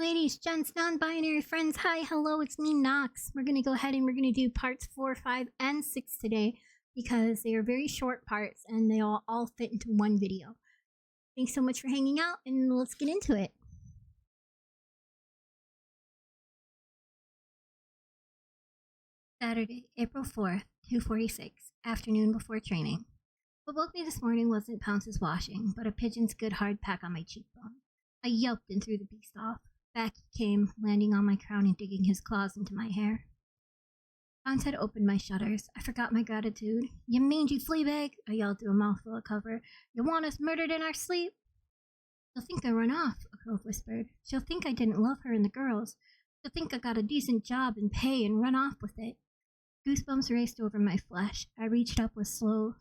Ladies, gents, non-binary friends, hi, hello, it's me, Nox. We're going to go ahead and we're going to do parts 4, 5, and 6 today because they are very short parts and they all fit into one video. Thanks so much for hanging out and let's get into it. Saturday, April 4th, 2:46, afternoon before training. What woke me this morning wasn't Pounce's washing, but a pigeon's good hard peck on my cheekbone. I yelped and threw the beast off. Back he came, landing on my crown and digging his claws into my hair. Pounce had opened my shutters. I forgot my gratitude. "You mangy flea bag!" I yelled through a mouthful of cover. "You want us murdered in our sleep?" "She'll think I run off," a crow whispered. "She'll think I didn't love her and the girls. She'll think I got a decent job and pay and run off with it." Goosebumps raced over my flesh. I reached up slow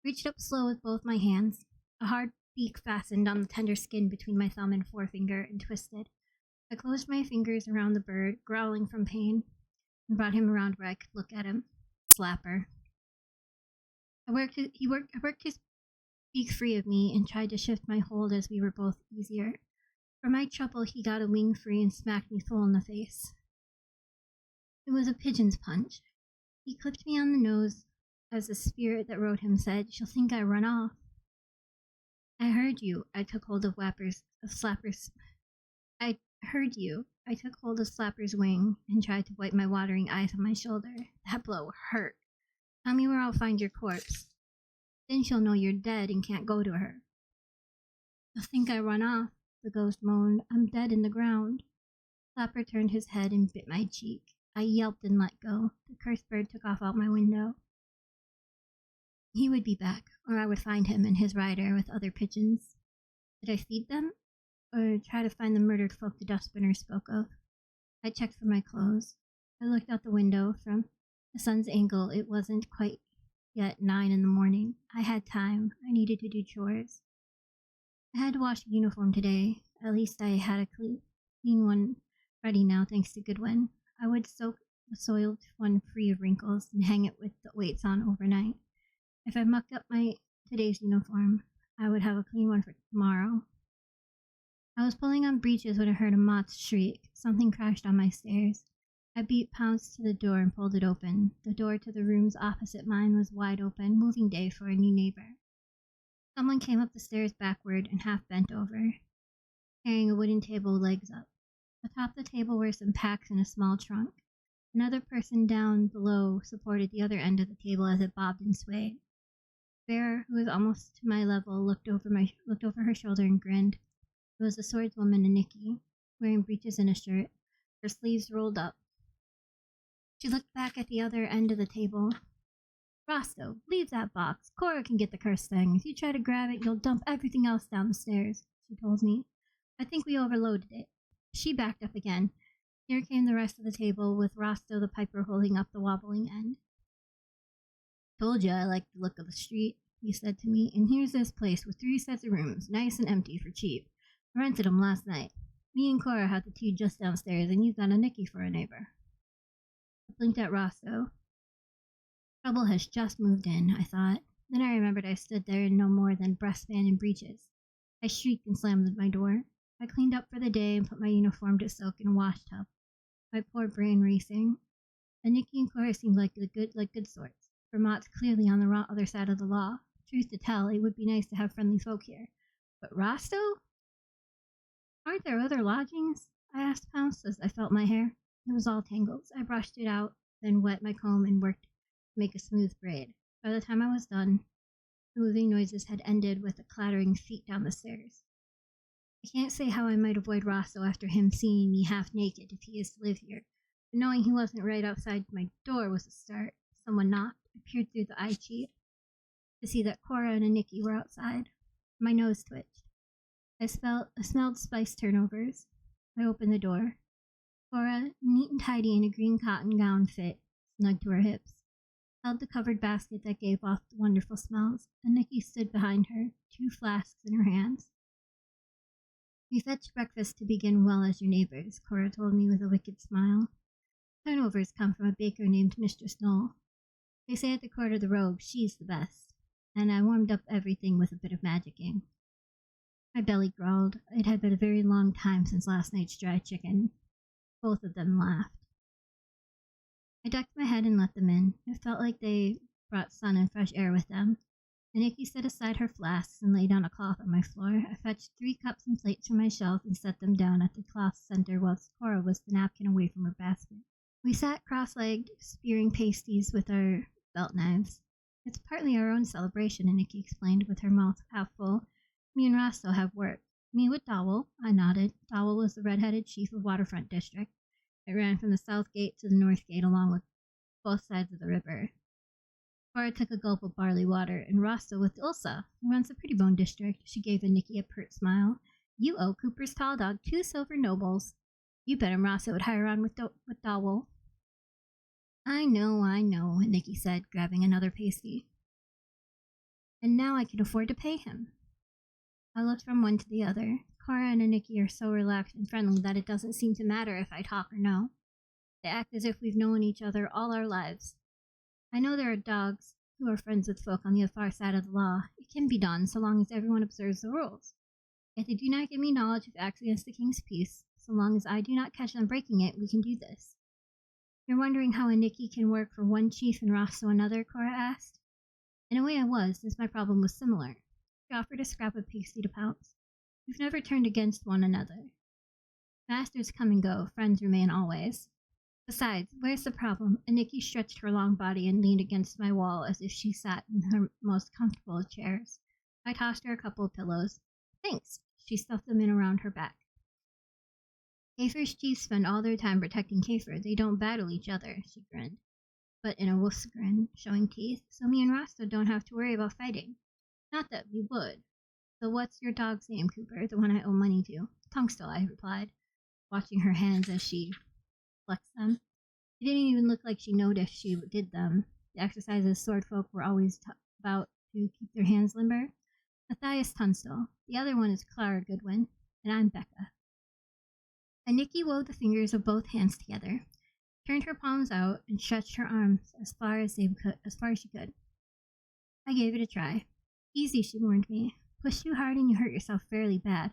with both my hands. A hard beak fastened on the tender skin between my thumb and forefinger and twisted. I closed my fingers around the bird, growling from pain, and brought him around where I could look at him. Slapper. I worked his beak free of me and tried to shift my hold as we were both easier. For my trouble, he got a wing free and smacked me full in the face. It was a pigeon's punch. He clipped me on the nose as the spirit that rode him said, "She'll think I run off." "I heard you." I took hold of Slapper's wing and tried to wipe my watering eyes on my shoulder. That blow hurt. "Tell me where I'll find your corpse. Then she'll know you're dead and can't go to her." "She'll think I run off," the ghost moaned. "I'm dead in the ground." Slapper turned his head and bit my cheek. I yelped and let go. The cursed bird took off out my window. He would be back, or I would find him and his rider with other pigeons. Did I feed them? Or try to find the murdered folk the dustbinner spoke of? I checked for my clothes. I looked out the window. From the sun's angle, it wasn't quite yet 9 in the morning. I had time. I needed to do chores. I had to wash a uniform today. At least I had a clean one ready now, thanks to Goodwin. I would soak the soiled one free of wrinkles and hang it with the weights on overnight. If I mucked up my today's uniform, I would have a clean one for tomorrow. I was pulling on breeches when I heard a moth shriek. Something crashed on my stairs. I beat Pounce to the door and pulled it open. The door to the rooms opposite mine was wide open, moving day for a new neighbor. Someone came up the stairs backward and half bent over, carrying a wooden table legs up. Atop the table were some packs and a small trunk. Another person down below supported the other end of the table as it bobbed and swayed. Vera, who was almost to my level, looked over her shoulder and grinned. It was the swordswoman Nikki, wearing breeches and a shirt, her sleeves rolled up. She looked back at the other end of the table. "Rosto, leave that box. Cora can get the cursed thing. If you try to grab it, you'll dump everything else down the stairs," she told me. "I think we overloaded it." She backed up again. Here came the rest of the table, with Rosto the piper holding up the wobbling end. "Told ya I like the look of the street," he said to me, "and here's this place with 3 sets of rooms, nice and empty for cheap. I rented 'em last night. Me and Cora had the tea just downstairs, and you've got a Nicky for a neighbor." I blinked at Rosto. Trouble has just moved in, I thought. Then I remembered I stood there in no more than breastband and breeches. I shrieked and slammed my door. I cleaned up for the day and put my uniform to soak in a wash tub. My poor brain racing. And Nikki and Cora seemed like good sorts. Vermont's clearly on the other side of the law. Truth to tell, it would be nice to have friendly folk here. But Rosto? "Aren't there other lodgings?" I asked Pounce as I felt my hair. It was all tangles. I brushed it out, then wet my comb and worked to make a smooth braid. By the time I was done, the moving noises had ended with a clattering feet down the stairs. I can't say how I might avoid Rosto after him seeing me half naked if he is to live here, but knowing he wasn't right outside my door was a start. Someone knocked. I peered through the eye cheat to see that Cora and Nikki were outside. My nose twitched. I smelled spice turnovers. I opened the door. Cora, neat and tidy in a green cotton gown fit, snug to her hips, held the covered basket that gave off the wonderful smells, and Nikki stood behind her, 2 flasks in her hands. "We fetched breakfast to begin well as your neighbors," Cora told me with a wicked smile. "Turnovers come from a baker named Mr. Snow. They say at the Court of the Rogue she's the best, and I warmed up everything with a bit of magicking." My belly growled. It had been a very long time since last night's dried chicken. Both of them laughed. I ducked my head and let them in. It felt like they brought sun and fresh air with them. And Nikki set aside her flasks and laid down a cloth on my floor. I fetched 3 cups and plates from my shelf and set them down at the cloth's center whilst Cora was the napkin away from her basket. We sat cross-legged, spearing pasties with our belt knives. It's partly our own celebration, Nikki explained with her mouth half full. Me and Rosto have work. Me with Dowell, I nodded. Dowell was the red-headed chief of Waterfront District. It ran from the south gate to the north gate along with both sides of the river. Cora took a gulp of barley water, and Rosto with Ilsa, who runs the Pretty Bone District. She gave Nikki a pert smile. You owe Cooper's tall dog 2 silver nobles. You bet him Rosto would hire on with Dowell. I know, Nikki said, grabbing another pasty. And now I can afford to pay him. I looked from one to the other. Cora and Nikki are so relaxed and friendly that it doesn't seem to matter if I talk or no. They act as if we've known each other all our lives. I know there are dogs who are friends with folk on the far side of the law. It can be done so long as everyone observes the rules. Yet they do not give me knowledge of acts against the king's peace. So long as I do not catch them breaking it, we can do this. You're wondering how a Nikki can work for one chief and Rosto another? Cora asked. In a way I was, since my problem was similar. She offered a scrap of pasty to Pounce. We've never turned against one another. Masters come and go, friends remain always. Besides, where's the problem? And Nikki stretched her long body and leaned against my wall as if she sat in her most comfortable of chairs. I tossed her a couple of pillows. Thanks. She stuffed them in around her back. Kafer's chiefs spend all their time protecting Kafer. They don't battle each other, she grinned. But in a wolf's grin, showing teeth, so me and Rosto don't have to worry about fighting. Not that we would. So what's your dog's name, Cooper, the one I owe money to? Tungstall, I replied, watching her hands as she flexed them. It didn't even look like she noticed she did them. The exercises sword folk were always about to keep their hands limber. Matthias Tunstall. The other one is Clara Goodwin, and I'm Beka. And Nikki wove the fingers of both hands together, turned her palms out, and stretched her arms as far as she could. I gave it a try. Easy, she warned me. Push too hard and you hurt yourself fairly bad.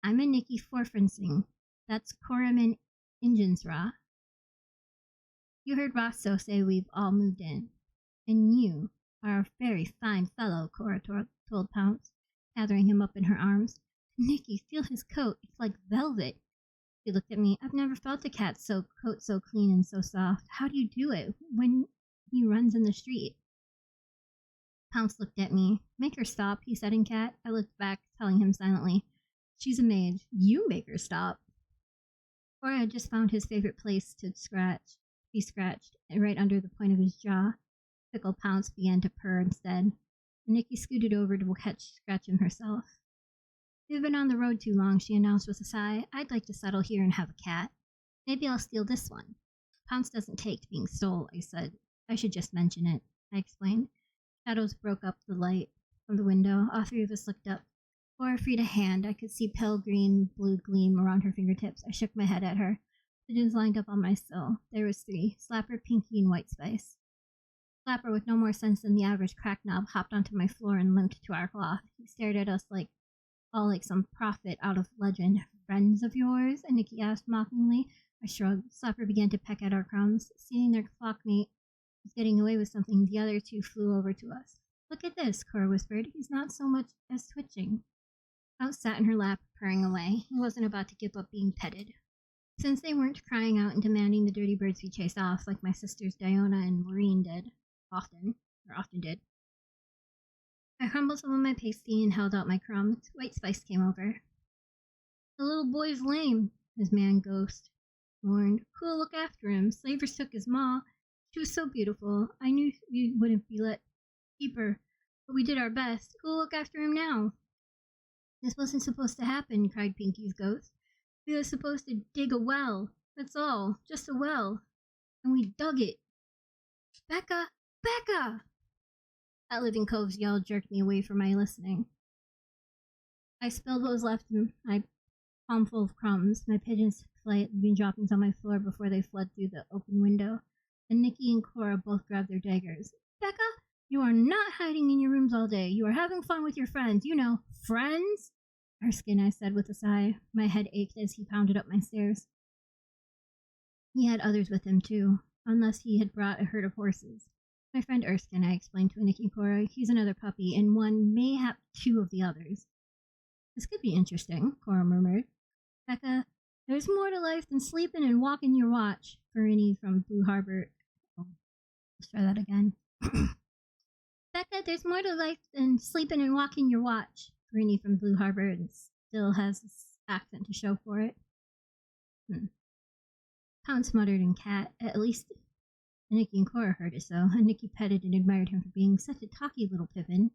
I'm a Nikki Forfensing. That's Coraman Injensra. You heard Rosto say we've all moved in. And you are a very fine fellow, Cora told Pounce, gathering him up in her arms. Nikki, feel his coat. It's like velvet. She looked at me. I've never felt a cat's coat so clean and so soft. How do you do it when he runs in the street? Pounce looked at me. Make her stop, he said in cat. I looked back, telling him silently. She's a mage. You make her stop. Cora had just found his favorite place to be scratched, right under the point of his jaw. Fickle Pounce began to purr instead, and Nikki scooted over to scratch him herself. We've been on the road too long, she announced with a sigh. I'd like to settle here and have a cat. Maybe I'll steal this one. Pounce doesn't take being stole, I said. I should just mention it, I explained. Shadows broke up the light from the window. All 3 of us looked up. Cora freed a hand. I could see pale green-blue gleam around her fingertips. I shook my head at her. Pigeons lined up on my sill. There was 3. Slapper, Pinky, and White Spice. Slapper, with no more sense than the average crack knob, hopped onto my floor and limped to our cloth. He stared at us like some prophet out of legend. Friends of yours? And Nikki asked mockingly. I shrugged. Slapper began to peck at our crumbs. Seeing their flockmate was getting away with something, the other 2 flew over to us. Look at this, Cora whispered. He's not so much as twitching. Pounce sat in her lap, purring away. He wasn't about to give up being petted. Since they weren't crying out and demanding the dirty birds be chased off like my sisters Diona and Maureen often did, I crumbled some of my pasty and held out my crumbs. White Spice came over. The little boy's lame, his man ghost warned. Who'll look after him? Slavers took his ma. She was so beautiful. I knew we wouldn't be let keep her, but we did our best. Who'll look after him now? This wasn't supposed to happen, cried Pinky's ghost. We were supposed to dig a well. That's all. Just a well. And we dug it. Beka! Beka! That living cove's yell jerked me away from my listening. I spilled what was left in my palmful of crumbs. My pigeons flight leaving droppings on my floor before they fled through the open window. And Nikki and Cora both grabbed their daggers. Beka, you are not hiding in your rooms all day. You are having fun with your friends. You know, friends? Erskine, I said with a sigh. My head ached as he pounded up my stairs. He had others with him, too, unless he had brought a herd of horses. My friend Erskine, I explained to Nikki and Cora. He's another puppy, and one, mayhap two of the others. This could be interesting, Cora murmured. Beka, there's more to life than sleeping and walking your watch. Verini from Blue Harbor. Oh, let's try that again. Beka, there's more to life than sleeping and walking your watch. Verini from Blue Harbor and still has this accent to show for it. Pounce muttered in cat. At least Nikki and Cora heard it so, and Nikki petted and admired him for being such a talky little pippin.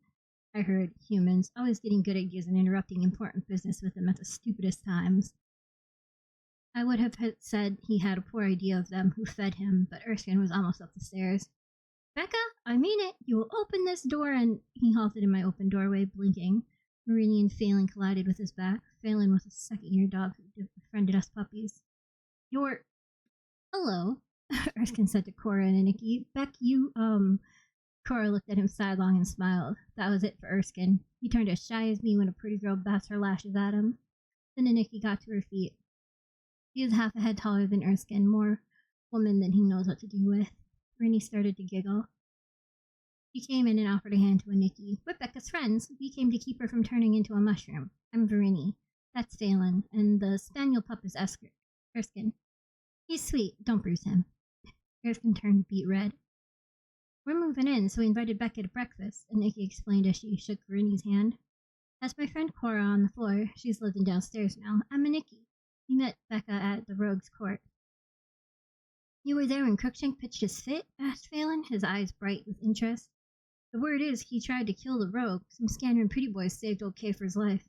I heard humans always getting good ideas and interrupting important business with them at the stupidest times. I would have said he had a poor idea of them who fed him, but Erskine was almost up the stairs. Beka, I mean it. You will open this door and... He halted in my open doorway, blinking. Verini and Phelan collided with his back. Phelan was a second-year dog who befriended us puppies. You're... Hello, Erskine said to Cora and Nikki. Beck, you, Cora looked at him sidelong and smiled. That was it for Erskine. He turned as shy as me when a pretty girl bats her lashes at him. Then Nikki got to her feet. She is half a head taller than Erskine, more woman than he knows what to do with. Verini started to giggle. She came in and offered a hand to Nikki. We're Becca's friends. We came to keep her from turning into a mushroom. I'm Verini. That's Phelan, and the spaniel pup is Erskine. He's sweet. Don't bruise him. Erskine turned beet red. We're moving in, so we invited Beka to breakfast, and Nikki explained as she shook Verini's hand. That's my friend Cora on the floor. She's living downstairs now. I'm Nikki. We met Beka at the Rogue's Court. You were there when Crookshank pitched his fit? Asked Phelan, his eyes bright with interest. The word is he tried to kill the rogue. Some Scanran pretty boys saved old Kafer's life.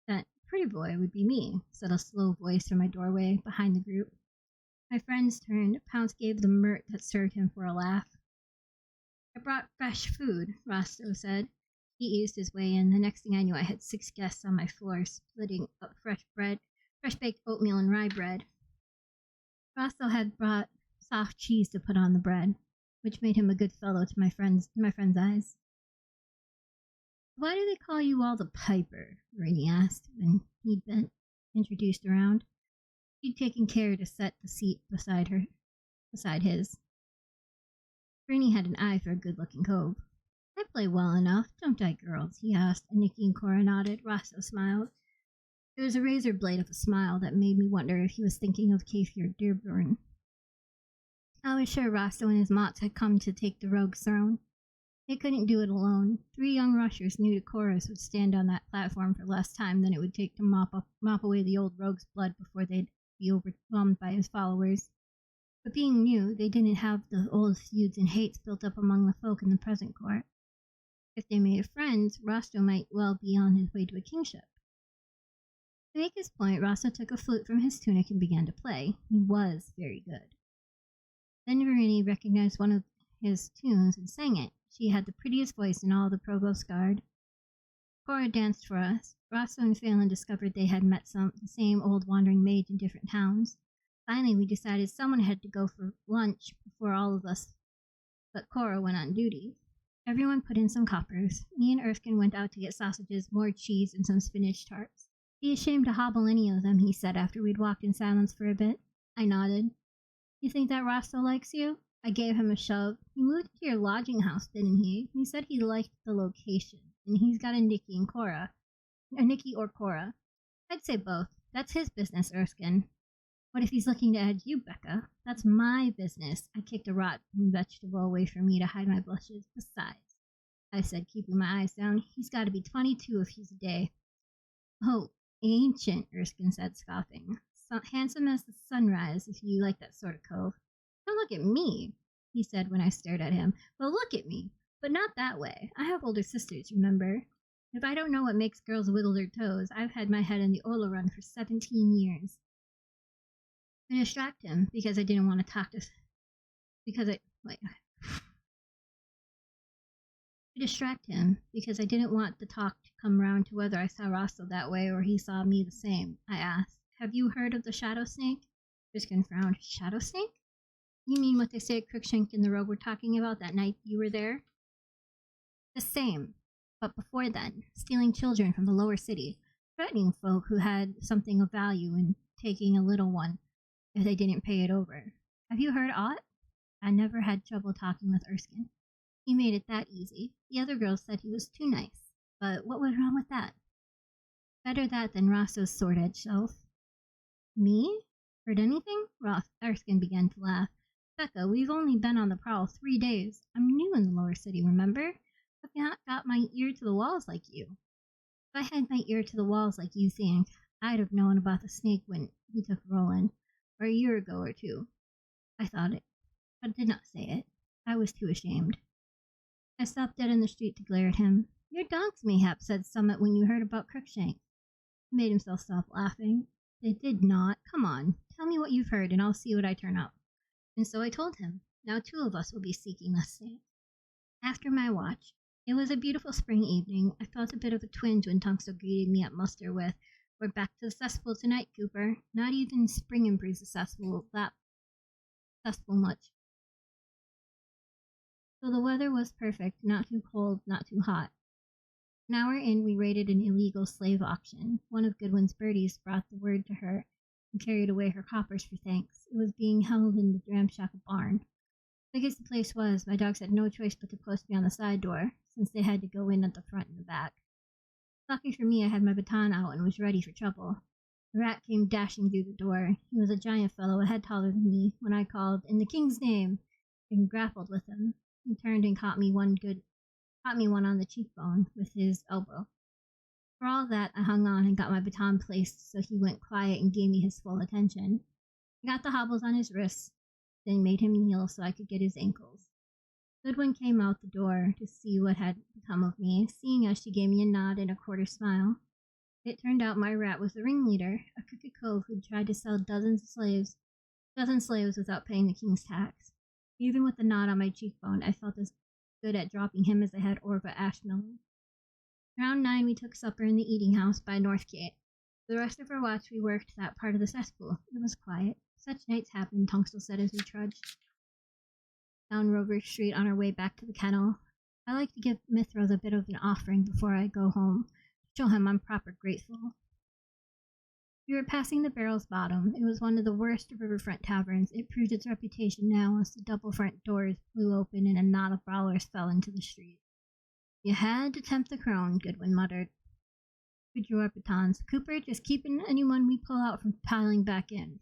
That pretty boy would be me, said a slow voice from my doorway behind the group. My friends turned. Pounce gave the mirt that served him for a laugh. I brought fresh food, Rosto said. He eased his way in. The next thing I knew, I had 6 guests on my floor, splitting up fresh-baked oatmeal and rye bread. Rosto had brought soft cheese to put on the bread, which made him a good fellow to my friend's eyes. Why do they call you all the Piper? Verini asked when he'd been introduced around. She'd taken care to set the seat beside his. Verini had an eye for a good-looking cove. I play well enough, don't I, girls? He asked, and Nikki and Cora nodded. Rosto smiled. It was a razor blade of a smile that made me wonder if he was thinking of Kafer Dearborn. I was sure Rosto and his mots had come to take the rogue's throne. They couldn't do it alone. 3 young rushers new to chorus would stand on that platform for less time than it would take to mop away the old rogue's blood before they'd be overwhelmed by his followers. But being new, they didn't have the old feuds and hates built up among the folk in the present court. If they made friends, Rosto might well be on his way to a kingship. To make his point, Rosto took a flute from his tunic and began to play. He was very good. Then Verini recognized one of his tunes and sang it. She had the prettiest voice in all the Provost Guard. Cora danced for us. Rosto and Phelan discovered they had met the same old wandering maids in different towns. Finally, we decided someone had to go for lunch before all of us, but Cora went on duty. Everyone put in some coppers. Me and Erskine went out to get sausages, more cheese, and some spinach tarts. Be ashamed to hobble any of them, he said after we'd walked in silence for a bit. I nodded. You think that Rosto likes you? I gave him a shove. He moved to your lodging house, didn't he? He said he liked the location, and he's got a Nikki and Cora. A Nikki or Cora. I'd say both. That's his business, Erskine. What if he's looking to add you, Beka? That's my business. I kicked a rotten vegetable away from me to hide my blushes. Besides, I said, keeping my eyes down, he's got to be 22 if he's a day. Oh, ancient, Erskine said, scoffing. So handsome as the sunrise, if you like that sort of cove. Don't look at me, he said when I stared at him. Well, look at me, but not that way. I have older sisters, remember? If I don't know what makes girls wiggle their toes, I've had my head in the Ola run for 17 years. To distract him, because I didn't want to talk to... To distract him, because I didn't want the talk to come round to whether I saw Rosto that way or he saw me the same, I asked. Have you heard of the Shadow Snake? Erskine frowned. Shadow Snake? You mean what they say Crookshank and the Rogue were talking about that night you were there? The same. But before then, stealing children from the lower city. threatening folk who had something of value and taking a little one if they didn't pay it over. Have you heard aught? I never had trouble talking with Erskine. He made it that easy. The other girls said he was too nice. But what was wrong with that? Better that than Rosso's sword-edged self. Me? Heard anything? Erskine began to laugh. Beka, we've only been on the prowl 3 days. I'm new in the lower city, remember? I've not got my ear to the walls like you. If I had my ear to the walls like you think, I'd have known about the snake when he took Roland, or a year ago or two. I thought it, but did not say it. I was too ashamed. I stopped dead in the street to glare at him. Your dogs, mayhap, said Summit when you heard about Crookshank. He made himself stop laughing. They did not. Come on, tell me what you've heard, and I'll see what I turn up. And so I told him. Now 2 of us will be seeking the snake. After my watch, it was a beautiful spring evening. I felt a bit of a twinge when Tunxo greeted me at muster with, We're back to the cesspool tonight, Cooper. Not even spring improves the cesspool much. So the weather was perfect, not too cold, not too hot. An hour in, we raided an illegal slave auction. One of Goodwin's birdies brought the word to her and carried away her coppers for thanks. It was being held in the ramshackle barn. Big as the place was, my dogs had no choice but to post me on the side door, since they had to go in at the front and the back. Lucky for me, I had my baton out and was ready for trouble. The rat came dashing through the door. He was a giant fellow, a head taller than me, when I called, In the king's name, and grappled with him. He turned and caught me one on the cheekbone with his elbow. For all that, I hung on and got my baton placed so he went quiet and gave me his full attention. I got the hobbles on his wrists, then made him kneel so I could get his ankles. Goodwin came out the door to see what had become of me. Seeing us, she gave me a nod and a quarter smile. It turned out my rat was the ringleader, a crooked cove who'd tried to sell dozen slaves without paying the king's tax. Even with the knot on my cheekbone, I felt as good at dropping him as I had Orva Ashmillan. Around 9, we took supper in the eating house by Northgate. For the rest of our watch, we worked that part of the cesspool. It was quiet. Such nights happened, Tunxo said as we trudged down Rover Street on our way back to the kennel. I like to give Mithras a bit of an offering before I go home, to show him I'm proper grateful. We were passing the Barrel's Bottom. It was one of the worst riverfront taverns. It proved its reputation now as the double front doors flew open and a knot of brawlers fell into the street. You had to tempt the crone, Goodwin muttered. We drew our batons. Cooper, just keeping anyone we pull out from piling back in.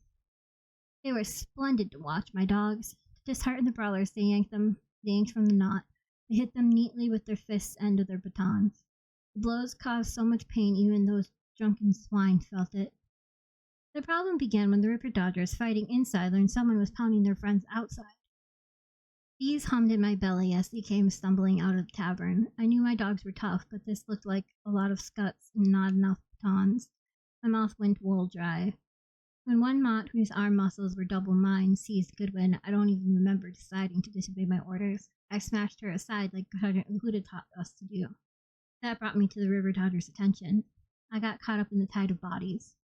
They were splendid to watch, my dogs. To dishearten the brawlers, they yanked from the knot. They hit them neatly with their fists end of their batons. The blows caused so much pain even those drunken swine felt it. The problem began when the Ripper Dodgers, fighting inside, learned someone was pounding their friends outside. Bees hummed in my belly as they came stumbling out of the tavern. I knew my dogs were tough, but this looked like a lot of scuts and not enough batons. My mouth went wool dry. When one mott whose arm muscles were double mine seized Goodwin, I don't even remember deciding to disobey my orders. I smashed her aside like Huda taught us to do. That brought me to the River Dodger's attention. I got caught up in the tide of bodies.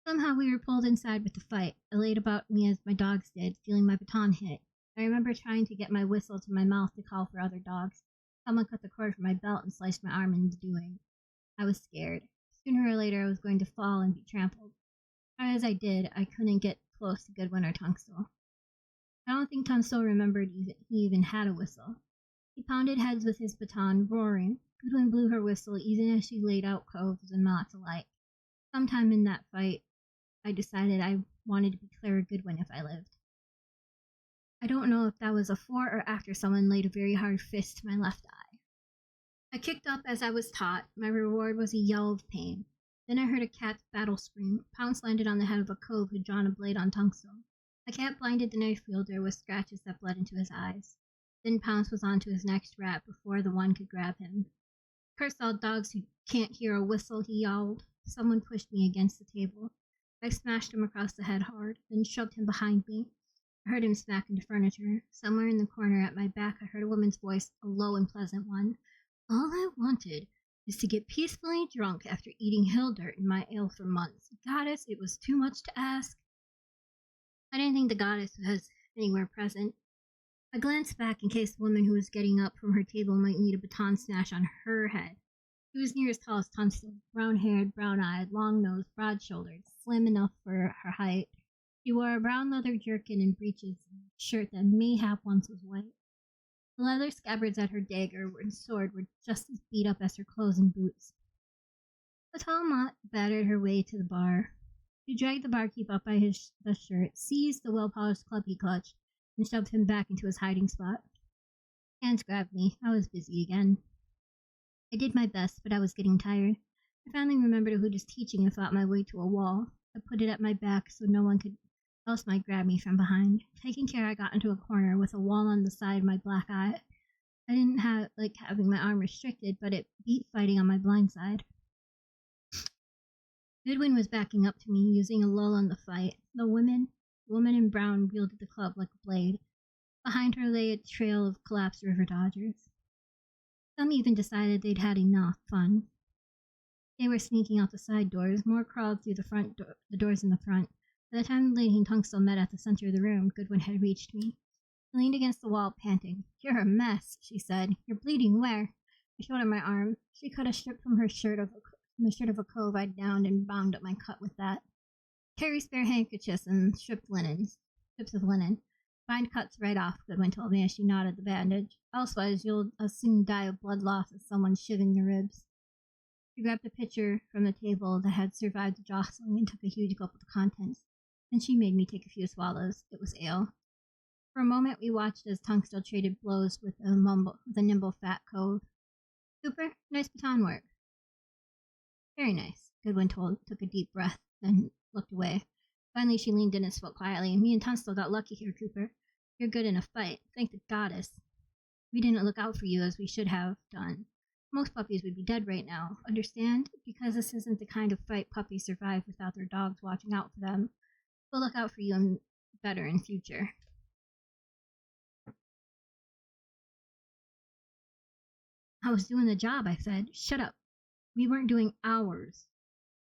Somehow we were pulled inside with the fight. I laid about me as my dogs did, feeling my baton hit. I remember trying to get my whistle to my mouth to call for other dogs. Someone cut the cord from my belt and sliced my arm in the doing. I was scared. Sooner or later I was going to fall and be trampled. Try as I did, I couldn't get close to Goodwin or Tunxo. I don't think Tunxo remembered he even had a whistle. He pounded heads with his baton, roaring. Goodwin blew her whistle even as she laid out coves and motts alike. Sometime in that fight, I decided I wanted to be Clara Goodwin if I lived. I don't know if that was before or after someone laid a very hard fist to my left eye. I kicked up as I was taught. My reward was a yell of pain. Then I heard a cat's battle scream. Pounce landed on the head of a cove who'd drawn a blade on Tunxo. A cat blinded the knife wielder with scratches that bled into his eyes. Then Pounce was on to his next rat before the one could grab him. Curse all dogs who can't hear a whistle, he yowled. Someone pushed me against the table. I smashed him across the head hard, then shoved him behind me. I heard him smack into furniture. Somewhere in the corner at my back I heard a woman's voice, a low and pleasant one. All I wanted is to get peacefully drunk after eating hill dirt in my ale for months. Goddess, it was too much to ask. I didn't think the goddess was anywhere present. I glanced back in case the woman who was getting up from her table might need a baton smash on her head. He was near as tall as Tunstall, brown-haired, brown-eyed, long-nosed, broad-shouldered, slim enough for her height. She wore a brown leather jerkin and breeches and a shirt that mayhap once was white. The leather scabbards at her dagger and sword were just as beat up as her clothes and boots. The tall Mott battered her way to the bar. She dragged the barkeep up by the shirt, seized the well-polished club he clutched, and shoved him back into his hiding spot. Hands grabbed me. I was busy again. I did my best, but I was getting tired. I finally remembered who was teaching and fought my way to a wall. I put it at my back so no one else might grab me from behind. Taking care, I got into a corner with a wall on the side of my black eye. I didn't like having my arm restricted, but it beat fighting on my blind side. Goodwin was backing up to me, using a lull in the fight. The woman in brown wielded the club like a blade. Behind her lay a trail of collapsed river dodgers. Some even decided they'd had enough fun. They were sneaking out the side doors, more crawled through the doors in the front. By the time the lady and Tunstall met at the center of the room, Goodwin had reached me. I leaned against the wall, panting. "You're a mess," she said. "You're bleeding where?" I showed her my arm. She cut a strip from the shirt of a cove I'd downed and bound up my cut with that. "Carry spare handkerchiefs and strips of linen. Bind cuts right off," Goodwin told me as she knotted the bandage. "Elsewise, you'll as soon die of blood loss as someone shivving your ribs." She grabbed a pitcher from the table that had survived the jostling and took a huge gulp of the contents. Then she made me take a few swallows. It was ale. For a moment we watched as Tunstall traded blows with a nimble fat cove. "Cooper, nice baton work." "Very nice," Goodwin took a deep breath, then looked away. Finally she leaned in and spoke quietly. "Me and Tunstall got lucky here, Cooper. You're good in a fight. Thank the goddess. We didn't look out for you as we should have done. Most puppies would be dead right now. Understand? Because this isn't the kind of fight puppies survive without their dogs watching out for them. We'll look out for you better in future." "I was doing the job," I said. "Shut up. We weren't doing ours.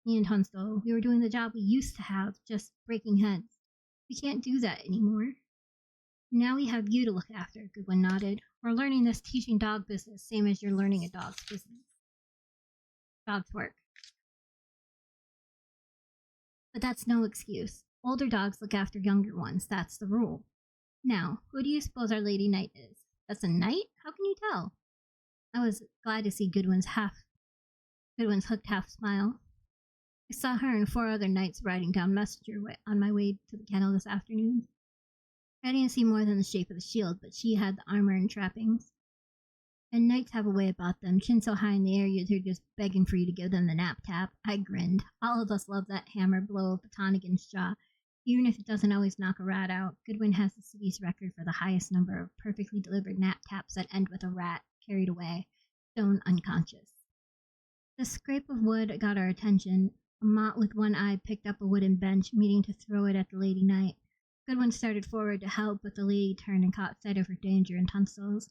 Me and Tunstall. We were doing the job we used to have, just breaking heads. We can't do that anymore. Now we have you to look after," Goodwin nodded. "We're learning this teaching dog business, same as you're learning a dog's business. Dog's work. But that's no excuse. Older dogs look after younger ones. That's the rule. Now, who do you suppose our lady knight is?" "That's a knight? How can you tell?" I was glad to see Goodwin's hooked half smile. "I saw her and 4 other knights riding down Messenger on my way to the kennel this afternoon. I didn't see more than the shape of the shield, but she had the armor and trappings. And knights have a way about them, chin so high in the air they're just begging for you to give them the nap tap." I grinned. All of us love that hammer blow of baton against jaw, even if it doesn't always knock a rat out. Goodwin has the city's record for the highest number of perfectly delivered nap taps that end with a rat carried away, stone unconscious. The scrape of wood got our attention. A Mott with one eye picked up a wooden bench, meaning to throw it at the lady knight. Goodwin started forward to help, but the lady turned and caught sight of her danger and Tunstall's.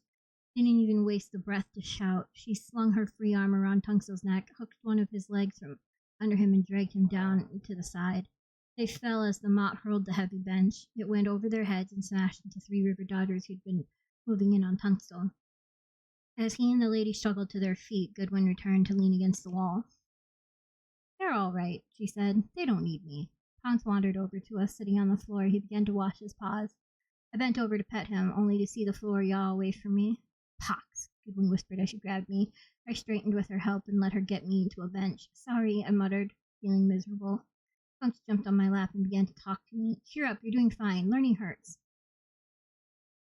Didn't even waste the breath to shout. She slung her free arm around Tunstall's neck, hooked one of his legs from under him, and dragged him down to the side. They fell as the Mott hurled the heavy bench. It went over their heads and smashed into 3 river dodgers who'd been moving in on Tunstall. As he and the lady struggled to their feet, Goodwin returned to lean against the wall. "They're all right," she said. "They don't need me." Pounce wandered over to us, sitting on the floor. He began to wash his paws. I bent over to pet him, only to see the floor yaw away from me. "Pox," Goodwin whispered as she grabbed me. I straightened with her help and let her get me to a bench. "Sorry," I muttered, feeling miserable. Pounce jumped on my lap and began to talk to me. "Cheer up, you're doing fine. Learning hurts."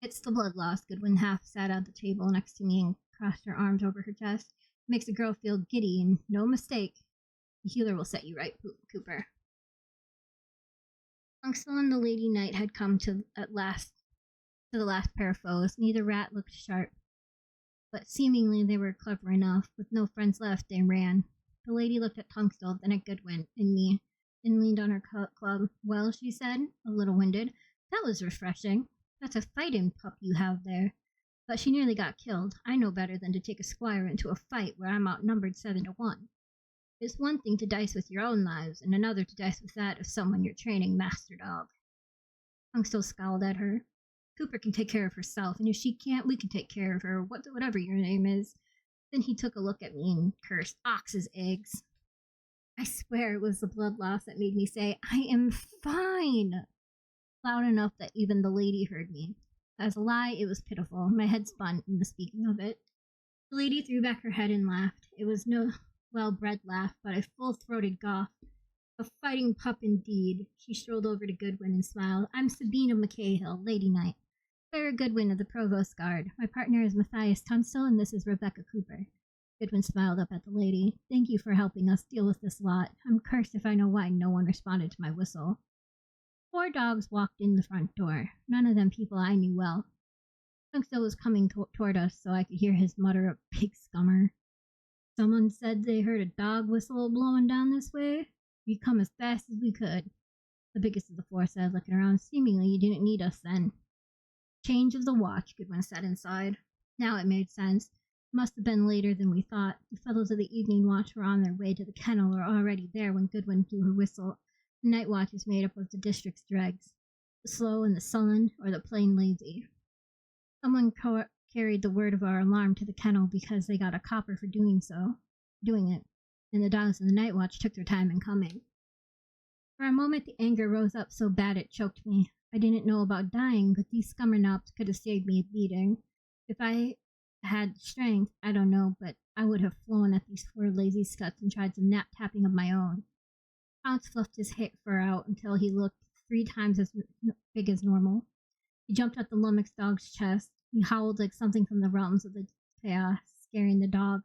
"It's the blood loss." Goodwin half sat at the table next to me and crossed her arms over her chest. "It makes a girl feel giddy, and no mistake. The healer will set you right, Cooper." Tunstall and the lady knight had come to the last pair of foes. Neither rat looked sharp, but seemingly they were clever enough. With no friends left, they ran. The lady looked at Tunstall, then at Goodwin and me, and leaned on her club. "Well," she said, a little winded, "that was refreshing. That's a fighting pup you have there." But she nearly got killed. I know better than to take a squire into a fight where I'm outnumbered 7-1. It's one thing to dice with your own lives, and another to dice with that of someone you're training master dog. Tunstall scowled at her. "Cooper can take care of herself, and if she can't, we can take care of her, whatever your name is. Then he took a look at me and cursed, "Ox's eggs." I swear it was the blood loss that made me say, "I am fine," loud enough that even the lady heard me. As a lie, it was pitiful. My head spun in the speaking of it. The lady threw back her head and laughed. It was no well-bred laugh, but a full-throated guffaw. A fighting pup indeed. She strolled over to Goodwin and smiled. "I'm Sabina McCahill, Lady Knight. Clara Goodwin of the Provost Guard. My partner is Matthias Tunstall, and this is Rebecca Cooper." Goodwin smiled up at the lady. "Thank you for helping us deal with this lot. I'm cursed if I know why no one responded to my whistle." 4 dogs walked in the front door, none of them people I knew well. Tunstall was coming toward us, so I could hear his mutter of "Pig scummer." "Someone said they heard a dog whistle blowing down this way. We come as fast as we could," the biggest of the 4 said, looking around. "Seemingly you didn't need us then." "Change of the watch," Goodwin said inside. Now it made sense. It must have been later than we thought. The fellows of the evening watch were on their way to the kennel or already there when Goodwin blew her whistle. The night watch is made up of the district's dregs, the slow and the sullen, or the plain lazy. Someone carried the word of our alarm to the kennel because they got a copper for doing it, and the dogs of the night watch took their time in coming. For a moment the anger rose up so bad it choked me. I didn't know about dying, but these scummernops could have saved me a beating. If I had strength, I don't know, but I would have flown at these 4 lazy scuts and tried some nap tapping of my own. Pounce fluffed his fur out until he looked 3 times as big as normal. He jumped at the lummox dog's chest. He howled like something from the realms of the chaos, scaring the dog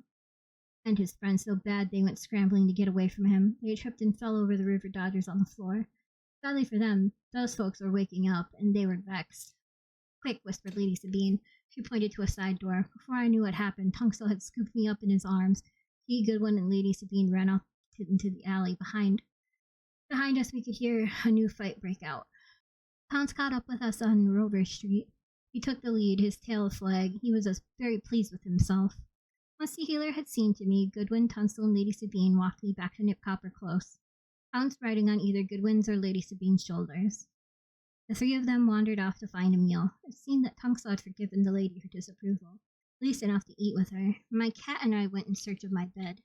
and his friends so bad they went scrambling to get away from him. They tripped and fell over the river dodgers on the floor. Sadly for them, those folks were waking up, and they were vexed. "Quick," whispered Lady Sabine. She pointed to a side door. Before I knew what happened, Tunstall had scooped me up in his arms. He, Goodwin, and Lady Sabine ran off into the alley behind. Behind us, we could hear a new fight break out. Pounce caught up with us on Rover Street. He took the lead, his tail a flag. He was very pleased with himself. Once the healer had seen to me, Goodwin, Tunstall, and Lady Sabine walked me back to Nip Copper Close, Pounce riding on either Goodwin's or Lady Sabine's shoulders. The 3 of them wandered off to find a meal. It seemed that Tunstall had forgiven the lady her disapproval, at least enough to eat with her. My cat and I went in search of my bed.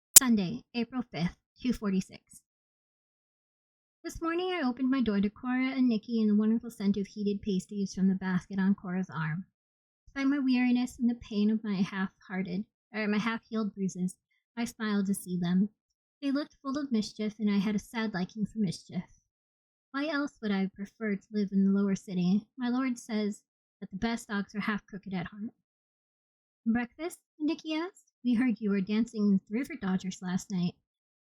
Sunday, April 5th, 2:46. This morning I opened my door to Cora and Nikki and the wonderful scent of heated pasties from the basket on Cora's arm. Despite my weariness and the pain of my half-healed bruises, I smiled to see them. They looked full of mischief, and I had a sad liking for mischief. Why else would I prefer to live in the lower city? My lord says that the best dogs are half-crooked at heart. "Breakfast?" Nikki asked. "We heard you were dancing with river dodgers last night.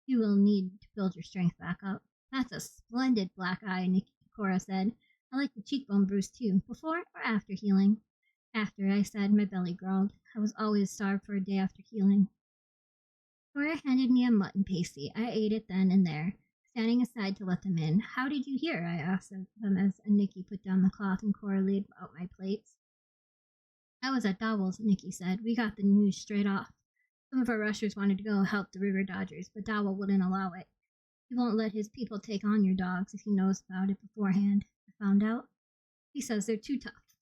You will need to build your strength back up." "That's a splendid black eye," Cora said. "I like the cheekbone bruise too. Before or after healing?" "After," I said. My belly growled. I was always starved for a day after healing. Cora handed me a mutton pasty. I ate it then and there, standing aside to let them in. "How did you hear?" I asked them as Nikki put down the cloth and Cora laid out my plates. "I was at Dowell's," Nikki said. "We got the news straight off. Some of our rushers wanted to go help the river dodgers, but Dowell wouldn't allow it. He won't let his people take on your dogs if he knows about it beforehand. I found out. He says they're too tough."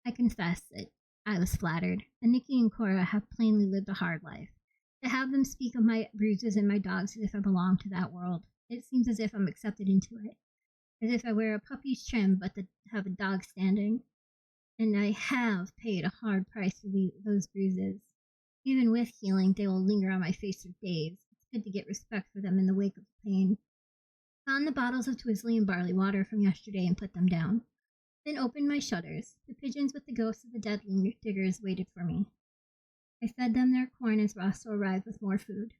I confess that I was flattered, and Nikki and Cora have plainly lived a hard life. To have them speak of my bruises and my dogs as if I belonged to that world, it seems as if I'm accepted into it, as if I wear a puppy's trim but have a dog standing. And I have paid a hard price for those bruises. Even with healing, they will linger on my face for days. Good to get respect for them in the wake of the pain. Found the bottles of Twizzly and barley water from yesterday and put them down. Then opened my shutters. The pigeons with the ghosts of the dead diggers waited for me. I fed them their corn as Rosso arrived with more food.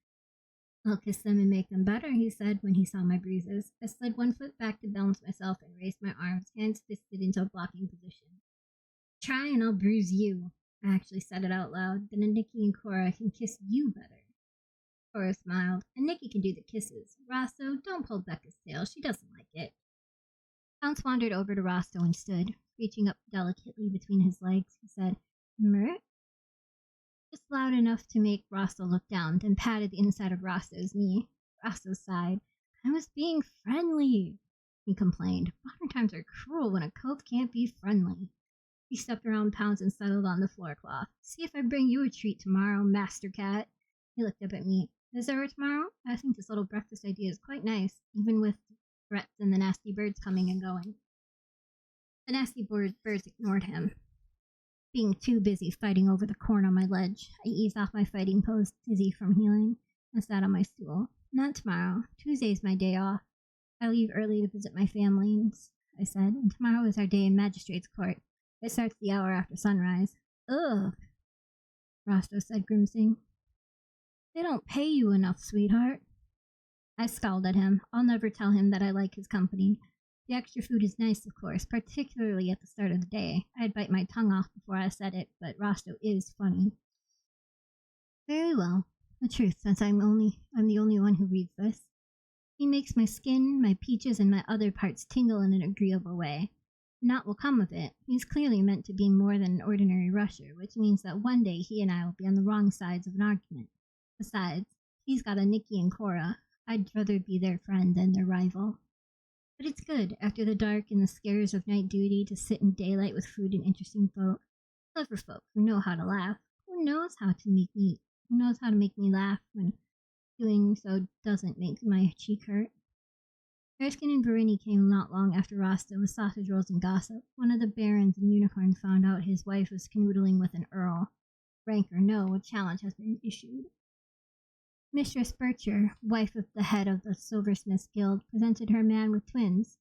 "I'll kiss them and make them better," he said when he saw my bruises. I slid one foot back to balance myself and raised my arms, hands fisted into a blocking position. "Try and I'll bruise you." I actually said it out loud. "Then Nikki and Cora can kiss you better." Cora smiled. "And Nikki can do the kisses. Rosso, don't pull Becca's tail. She doesn't like it." Pounce wandered over to Rosso and stood, reaching up delicately between his legs. He said, "Mert?" Just loud enough to make Rosso look down, then patted the inside of Rosso's knee. Rosso sighed. "I was being friendly," he complained. "Modern times are cruel when a cope can't be friendly." He stepped around Pounds and settled on the floor cloth. See if I bring you a treat tomorrow, Master Cat. He looked up at me. Is there a tomorrow? I think this little breakfast idea is quite nice, even with threats and the nasty birds coming and going. The nasty birds ignored him. Being too busy fighting over the corn on my ledge, I eased off my fighting pose, dizzy from healing, and sat on my stool. Not tomorrow. Tuesday's my day off. I leave early to visit my family, I said, and tomorrow is our day in Magistrate's Court. It starts the hour after sunrise. Ugh, Rosto said, grimacing. They don't pay you enough, sweetheart. I scowled at him. I'll never tell him that I like his company. The extra food is nice, of course, particularly at the start of the day. I'd bite my tongue off before I said it, but Rosto is funny. Very well. The truth, since I'm the only one who reads this. He makes my skin, my peaches, and my other parts tingle in an agreeable way. Naught will come of it. He's clearly meant to be more than an ordinary rusher, which means that one day he and I will be on the wrong sides of an argument. Besides, he's got a Nikki and Cora. I'd rather be their friend than their rival. But it's good, after the dark and the scares of night duty, to sit in daylight with food and interesting folk. Clever folk who know how to laugh. Who knows how to make me laugh when doing so doesn't make my cheek hurt. Erskine and Verini came not long after Rasta with sausage rolls and gossip. One of the barons in unicorn found out his wife was canoodling with an earl. Rank or no, a challenge has been issued. Mistress Bircher, wife of the head of the Silversmiths Guild, presented her man with twins.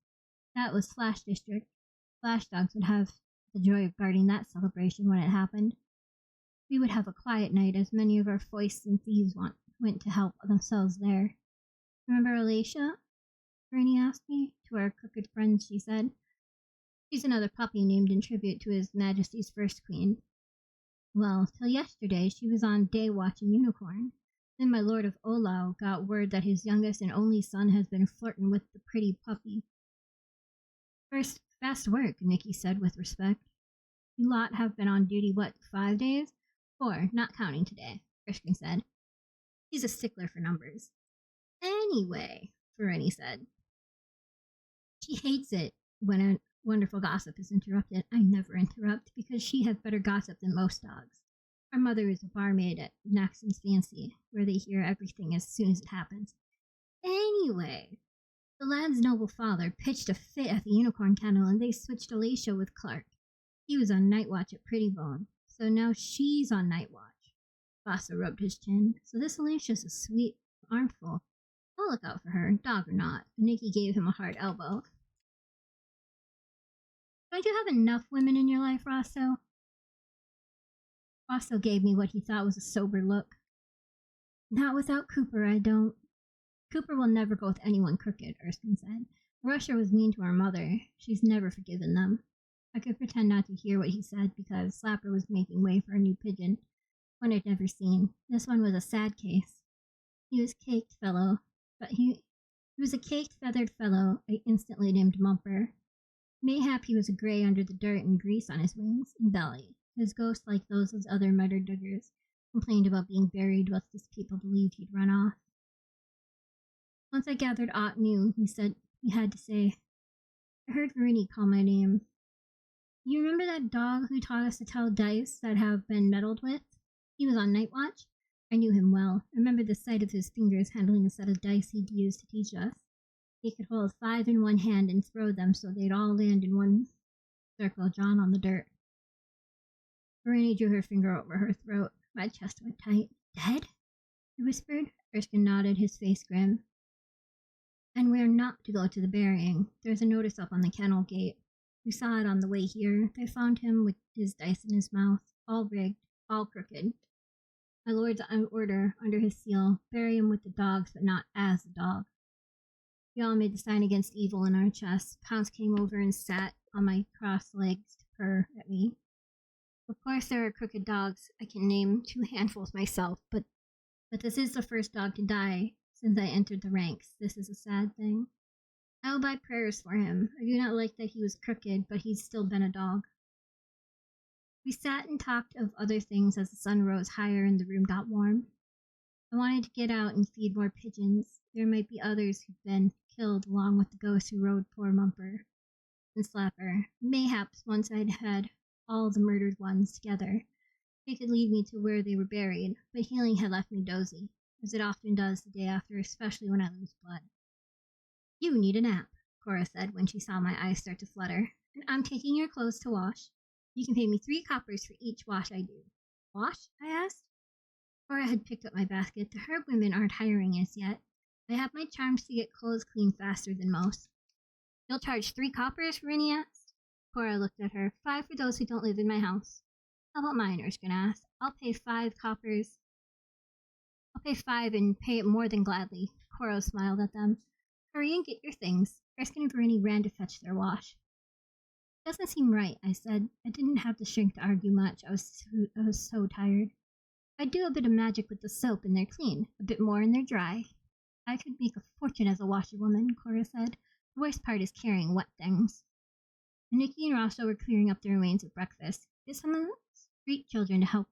That was Flash District. Flash dogs would have the joy of guarding that celebration when it happened. We would have a quiet night, as many of our foists and thieves went to help themselves there. Remember Alicia? Bernie asked me. To our crooked friends, she said. She's another puppy named in tribute to His Majesty's first queen. Well, till yesterday she was on day watch in Unicorn. Then my lord of Olau got word that his youngest and only son has been flirting with the pretty puppy. First, fast work, Nicky said with respect. You lot have been on duty, 5 days? 4, not counting today, Erskine said. He's a stickler for numbers. Anyway, Fereni said. She hates it when a wonderful gossip is interrupted. I never interrupt, because she has better gossip than most dogs. Our mother is a barmaid at Naxon's Fancy, where they hear everything as soon as it happens. Anyway, the lad's noble father pitched a fit at the unicorn kennel, and they switched Alicia with Clark. He was on night watch at Prettybone, so now she's on night watch. Vasa rubbed his chin. So this Alicia's a sweet armful. I'll look out for her, dog or not. Nicky gave him a hard elbow. Don't you have enough women in your life, Rosso? Rosso gave me what he thought was a sober look. Not without Cooper, I don't. Cooper will never go with anyone crooked, Erskine said. Russia was mean to our mother. She's never forgiven them. I could pretend not to hear what he said because Slapper was making way for a new pigeon, one I'd never seen. This one was a sad case. He was caked fellow, but he was a caked, feathered fellow I instantly named Mumper. Mayhap he was grey under the dirt and grease on his wings and belly. His ghost, like those of other murdered diggers, complained about being buried whilst his people believed he'd run off. Once I gathered aught new, he had to say, I heard Verini call my name. You remember that dog who taught us to tell dice that have been meddled with? He was on night watch. I knew him well. I remembered the sight of his fingers handling a set of dice he'd used to teach us. He could hold 5 in one hand and throw them so they'd all land in one circle, drawn on the dirt. Verini drew her finger over her throat. My chest went tight. Dead? He whispered. Erskine nodded, his face grim. And we're not to go to the burying. There's a notice up on the kennel gate. We saw it on the way here. They found him with his dice in his mouth, all rigged, all crooked. My lord's order, under his seal, bury him with the dogs, but not as a dog. We all made the sign against evil in our chests. Pounce came over and sat on my crossed legs to purr at me. Of course there are crooked dogs. I can name 2 handfuls myself, but this is the first dog to die since I entered the ranks. This is a sad thing. I will buy prayers for him. I do not like that he was crooked, but he's still been a dog. We sat and talked of other things as the sun rose higher and the room got warm. I wanted to get out and feed more pigeons. There might be others who've been killed along with the ghosts who rode poor Mumper and Slapper. Mayhaps once I'd had all the murdered ones together. They could lead me to where they were buried, but healing had left me dozy, as it often does the day after, especially when I lose blood. You need a nap, Cora said when she saw my eyes start to flutter, and I'm taking your clothes to wash. You can pay me 3 coppers for each wash I do. Wash? I asked. Cora had picked up my basket. The herb women aren't hiring as yet. I have my charms to get clothes clean faster than most. You'll charge 3 coppers? Rinny asked. Cora looked at her. 5 for those who don't live in my house. How about mine? Erskine asked. I'll pay 5 coppers. I'll pay 5 and pay it more than gladly. Cora smiled at them. Hurry and get your things. Erskine and Rinny ran to fetch their wash. Doesn't seem right, I said. I didn't have the strength to argue much. I was so tired. I'd do a bit of magic with the soap and they're clean, a bit more and they're dry. I could make a fortune as a washerwoman, Cora said. The worst part is carrying wet things. Nikki and Roscoe were clearing up the remains of breakfast. Get some of the street children to help,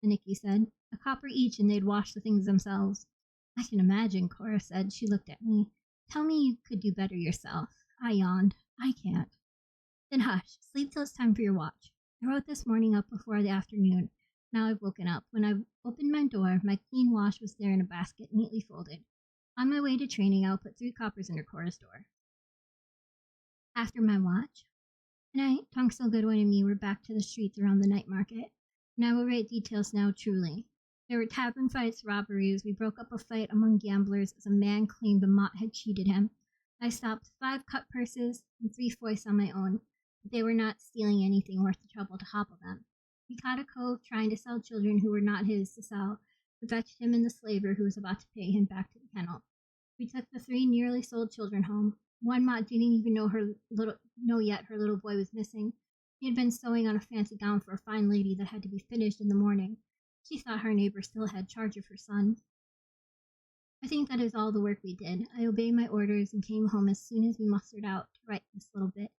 Nikki said. A copper each and they'd wash the things themselves. I can imagine, Cora said. She looked at me. Tell me you could do better yourself. I yawned. I can't. Then hush. Sleep till it's time for your watch. I wrote this morning up before the afternoon. Now I've woken up. When I opened my door, my clean wash was there in a basket, neatly folded. On my way to training, I'll put 3 coppers under Cora's door. After my watch, tonight, Tunxil, Goodwin, and me were back to the streets around the night market, and I will write details now truly. There were tavern fights, robberies. We broke up a fight among gamblers as a man claimed the Mott had cheated him. I stopped 5 cut purses and 3 foists on my own, but they were not stealing anything worth the trouble to hobble them. We caught a cove trying to sell children who were not his to sell, but fetched him and the slaver who was about to pay him back to the kennel. We took the 3 nearly sold children home. One Mott didn't even know yet her little boy was missing. He had been sewing on a fancy gown for a fine lady that had to be finished in the morning. She thought her neighbor still had charge of her son. I think that is all the work we did. I obeyed my orders and came home as soon as we mustered out to write this little bit.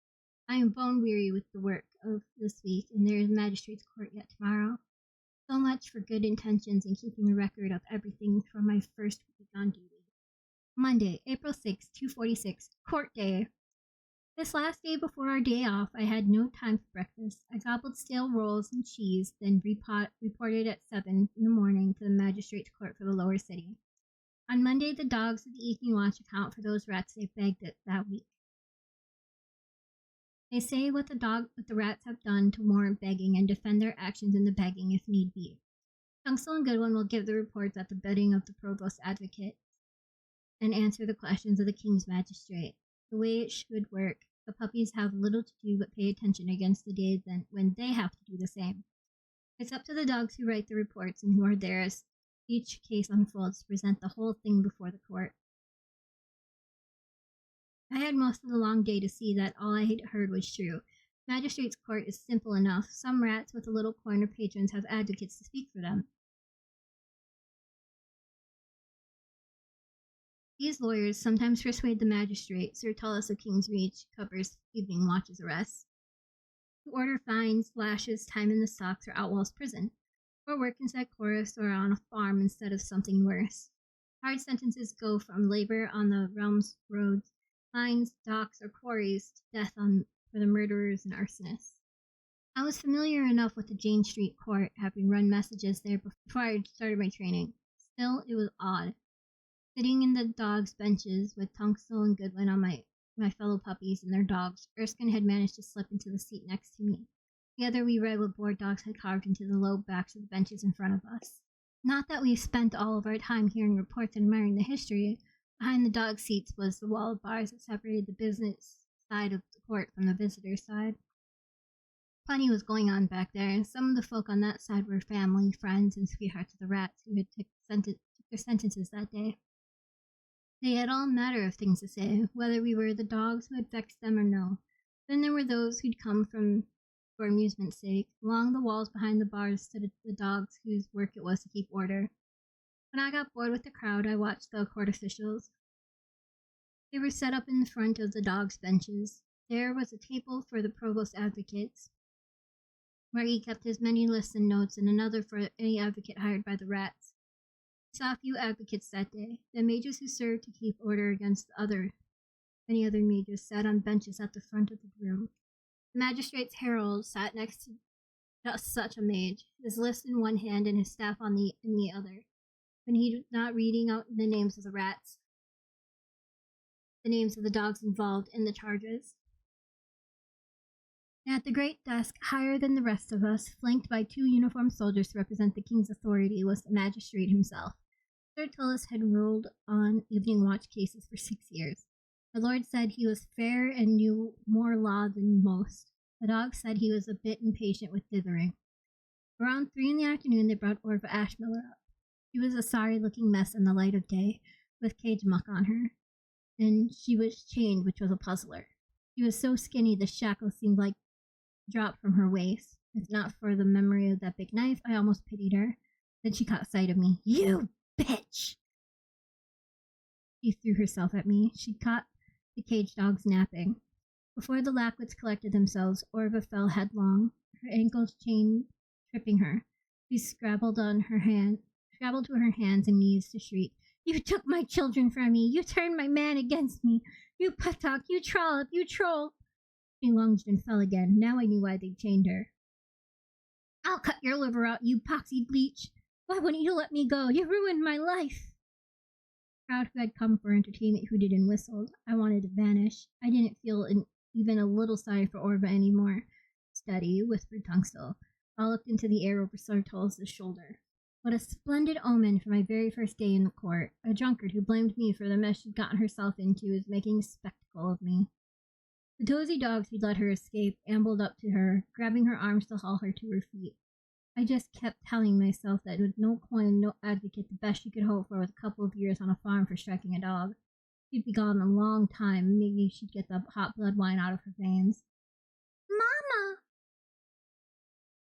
I am bone weary with the work of this week, and there is magistrate's court yet tomorrow. So much for good intentions and keeping a record of everything from my first week on duty. Monday, April 6, 2:46, court day. This last day before our day off, I had no time for breakfast. I gobbled stale rolls and cheese, then reported at 7 in the morning to the magistrate's court for the lower city. On Monday, the dogs of the evening watch account for those rats they begged that week. They say what the rats have done to warrant begging and defend their actions in the begging if need be. Tunxil and Goodwin will give the reports at the bidding of the provost advocate and answer the questions of the king's magistrate. The way it should work, the puppies have little to do but pay attention against the days when they have to do the same. It's up to the dogs who write the reports and who are there as each case unfolds to present the whole thing before the court. I had most of the long day to see that all I had heard was true. Magistrate's court is simple enough. Some rats with a little coin or patrons have advocates to speak for them. These lawyers sometimes persuade the magistrate, Sir Tullus of King's Reach, covers evening watches arrests, to order fines, lashes, time in the stocks, or Outwall's prison, or work inside chorus or on a farm instead of something worse. Hard sentences go from labor on the realm's roads, mines, docks, or quarries to death for the murderers and arsonists. I was familiar enough with the Jane Street court, having run messages there before I started my training. Still, it was odd. Sitting in the dogs' benches with Tunxil and Goodwin on my fellow puppies and their dogs, Erskine had managed to slip into the seat next to me. Together we read what board dogs had carved into the low backs of the benches in front of us. Not that we spent all of our time hearing reports and admiring the history. Behind the dog seats was the wall of bars that separated the business side of the court from the visitor side. Plenty was going on back there, and some of the folk on that side were family, friends, and sweethearts of the rats who had took their sentences that day. They had all manner of things to say, whether we were the dogs who had vexed them or no. Then there were those who'd come for amusement's sake. Along the walls behind the bars stood the dogs whose work it was to keep order. When I got bored with the crowd, I watched the court officials. They were set up in front of the dogs' benches. There was a table for the provost advocates, where he kept his many lists and notes, and another for any advocate hired by the rats. I saw a few advocates that day. The majors who served to keep order against any other majors sat on benches at the front of the room. The magistrate's herald sat next to Just such a mage, his list in one hand and his staff in the other. When he's not reading out the names of the rats, the names of the dogs involved in the charges. And at the great desk, higher than the rest of us, flanked by 2 uniformed soldiers to represent the king's authority, was the magistrate himself. Tortall had ruled on evening watch cases for 6 years. The lord said he was fair and knew more law than most. The dog said he was a bit impatient with dithering. Around 3 in the afternoon, they brought Orva Ashmiller up. She was a sorry-looking mess in the light of day, with cage muck on her, and she was chained, which was a puzzler. She was so skinny the shackles seemed like dropped from her waist. If not for the memory of that big knife, I almost pitied her. Then she caught sight of me. "You bitch!" She threw herself at me. She'd caught the cage dogs napping. Before the Lackwoods collected themselves, Orva fell headlong, her ankles chained, tripping her. She scrabbled to her hands and knees to shriek. "You took my children from me! You turned my man against me! You puttock! You trollop! You troll!" She lunged and fell again. Now I knew why they'd chained her. "I'll cut your liver out, you poxy bleach! Why wouldn't you let me go? You ruined my life!" The crowd who had come for entertainment hooted and whistled. I wanted to vanish. I didn't feel even a little sorry for Orva anymore. "Steady," whispered Tunstall. I looked into the air over Tortall's shoulder. What a splendid omen for my very first day in the court. A drunkard who blamed me for the mess she'd gotten herself into is making a spectacle of me. The dozy dogs who'd let her escape ambled up to her, grabbing her arms to haul her to her feet. I just kept telling myself that with no coin, no advocate, the best she could hope for was a couple of years on a farm for striking a dog. She'd be gone a long time. Maybe she'd get the hot blood wine out of her veins. "Mama!"